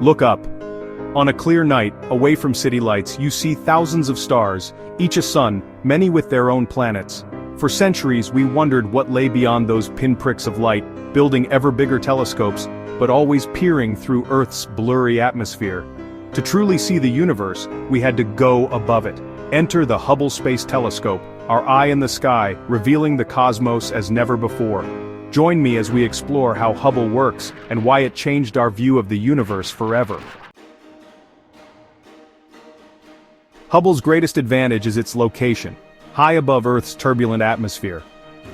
Look up. On a clear night, away from city lights, you see thousands of stars, each a sun, many with their own planets. For centuries we wondered what lay beyond those pinpricks of light, building ever bigger telescopes, but always peering through Earth's blurry atmosphere. To truly see the universe, we had to go above it. Enter the Hubble Space Telescope, our eye in the sky, revealing the cosmos as never before. Join me as we explore how Hubble works and why it changed our view of the universe forever. Hubble's greatest advantage is its location, high above Earth's turbulent atmosphere.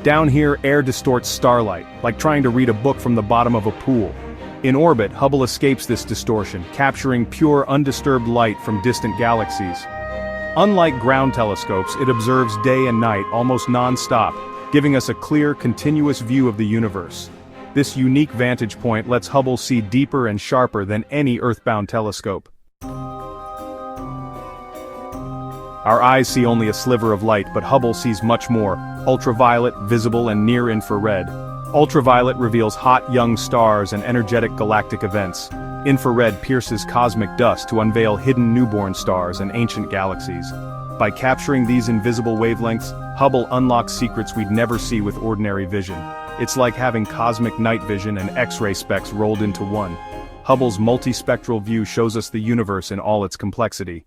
Down here, air distorts starlight, like trying to read a book from the bottom of a pool. In orbit, Hubble escapes this distortion, capturing pure, undisturbed light from distant galaxies. Unlike ground telescopes, it observes day and night almost non-stop, giving us a clear, continuous view of the universe. This unique vantage point lets Hubble see deeper and sharper than any Earth-bound telescope. Our eyes see only a sliver of light, but Hubble sees much more: ultraviolet, visible, and near-infrared. Ultraviolet reveals hot young stars and energetic galactic events. Infrared pierces cosmic dust to unveil hidden newborn stars and ancient galaxies. By capturing these invisible wavelengths, Hubble unlocks secrets we'd never see with ordinary vision. It's like having cosmic night vision and X-ray specs rolled into one. Hubble's multispectral view shows us the universe in all its complexity.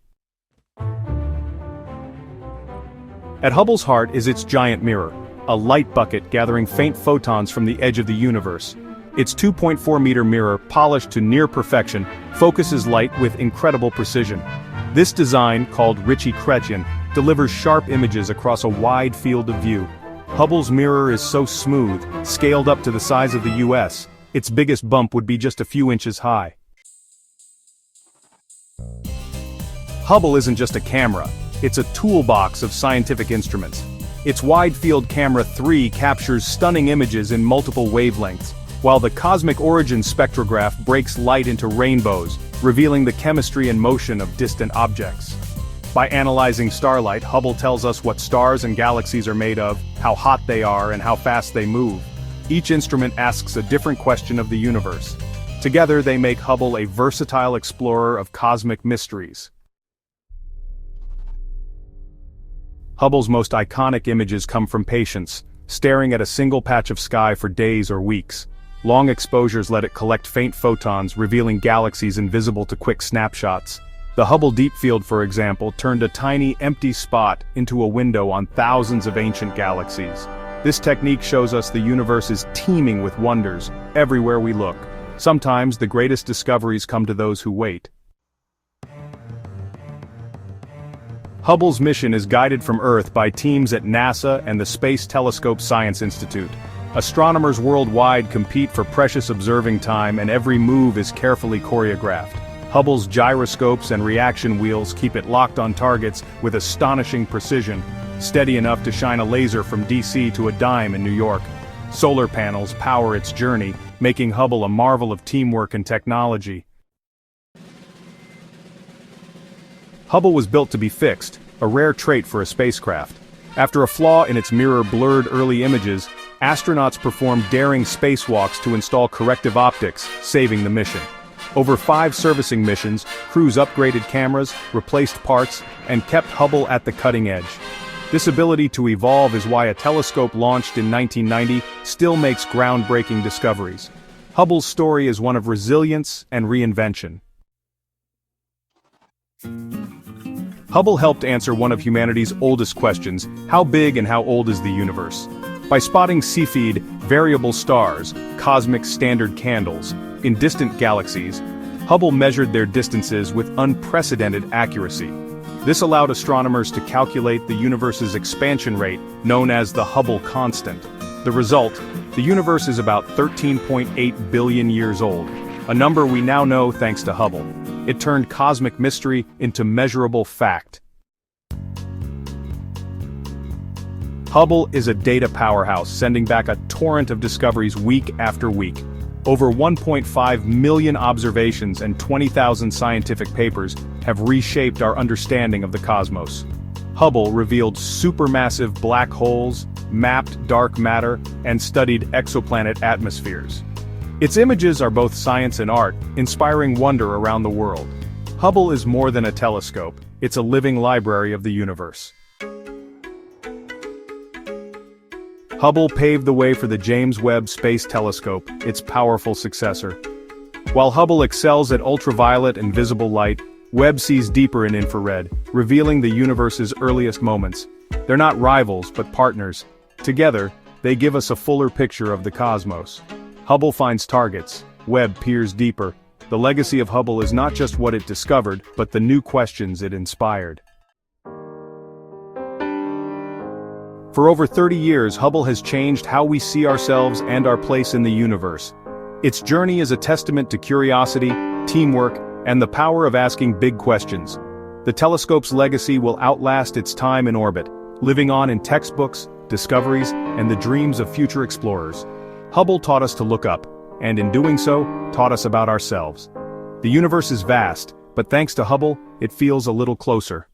At Hubble's heart is its giant mirror, a light bucket gathering faint photons from the edge of the universe. Its 2.4-meter mirror, polished to near perfection, focuses light with incredible precision. This design, called Ritchie-Chrétien, delivers sharp images across a wide field of view. Hubble's mirror is so smooth, scaled up to the size of the US, its biggest bump would be just a few inches high. Hubble isn't just a camera, it's a toolbox of scientific instruments. Its Wide-Field Camera 3 captures stunning images in multiple wavelengths, while the Cosmic Origin spectrograph breaks light into rainbows, revealing the chemistry and motion of distant objects. By analyzing starlight, Hubble tells us what stars and galaxies are made of, how hot they are, and how fast they move. Each instrument asks a different question of the universe. Together they make Hubble a versatile explorer of cosmic mysteries. Hubble's most iconic images come from patients, staring at a single patch of sky for days or weeks. Long exposures let it collect faint photons, revealing galaxies invisible to quick snapshots. The Hubble Deep Field, for example, turned a tiny, empty spot into a window on thousands of ancient galaxies. This technique shows us the universe is teeming with wonders, everywhere we look. Sometimes the greatest discoveries come to those who wait. Hubble's mission is guided from Earth by teams at NASA and the Space Telescope Science Institute. Astronomers worldwide compete for precious observing time, and every move is carefully choreographed. Hubble's gyroscopes and reaction wheels keep it locked on targets with astonishing precision, steady enough to shine a laser from DC to a dime in New York. Solar panels power its journey, making Hubble a marvel of teamwork and technology. Hubble was built to be fixed, a rare trait for a spacecraft. After a flaw in its mirror blurred early images, astronauts performed daring spacewalks to install corrective optics, saving the mission. Over 5 servicing missions, crews upgraded cameras, replaced parts, and kept Hubble at the cutting edge. This ability to evolve is why a telescope launched in 1990 still makes groundbreaking discoveries. Hubble's story is one of resilience and reinvention. Hubble helped answer one of humanity's oldest questions: how big and how old is the universe? By spotting Cepheid, variable stars, cosmic standard candles, in distant galaxies, Hubble measured their distances with unprecedented accuracy. This allowed astronomers to calculate the universe's expansion rate, known as the Hubble constant. The result: the universe is about 13.8 billion years old, a number we now know thanks to Hubble. It turned cosmic mystery into measurable fact. Hubble is a data powerhouse, sending back a torrent of discoveries week after week. Over 1.5 million observations and 20,000 scientific papers have reshaped our understanding of the cosmos. Hubble revealed supermassive black holes, mapped dark matter, and studied exoplanet atmospheres. Its images are both science and art, inspiring wonder around the world. Hubble is more than a telescope, it's a living library of the universe. Hubble paved the way for the James Webb Space Telescope, its powerful successor. While Hubble excels at ultraviolet and visible light, Webb sees deeper in infrared, revealing the universe's earliest moments. They're not rivals, but partners. Together, they give us a fuller picture of the cosmos. Hubble finds targets, Webb peers deeper. The legacy of Hubble is not just what it discovered, but the new questions it inspired. For over 30 years, Hubble has changed how we see ourselves and our place in the universe. Its journey is a testament to curiosity, teamwork, and the power of asking big questions. The telescope's legacy will outlast its time in orbit, living on in textbooks, discoveries, and the dreams of future explorers. Hubble taught us to look up, and in doing so, taught us about ourselves. The universe is vast, but thanks to Hubble, it feels a little closer.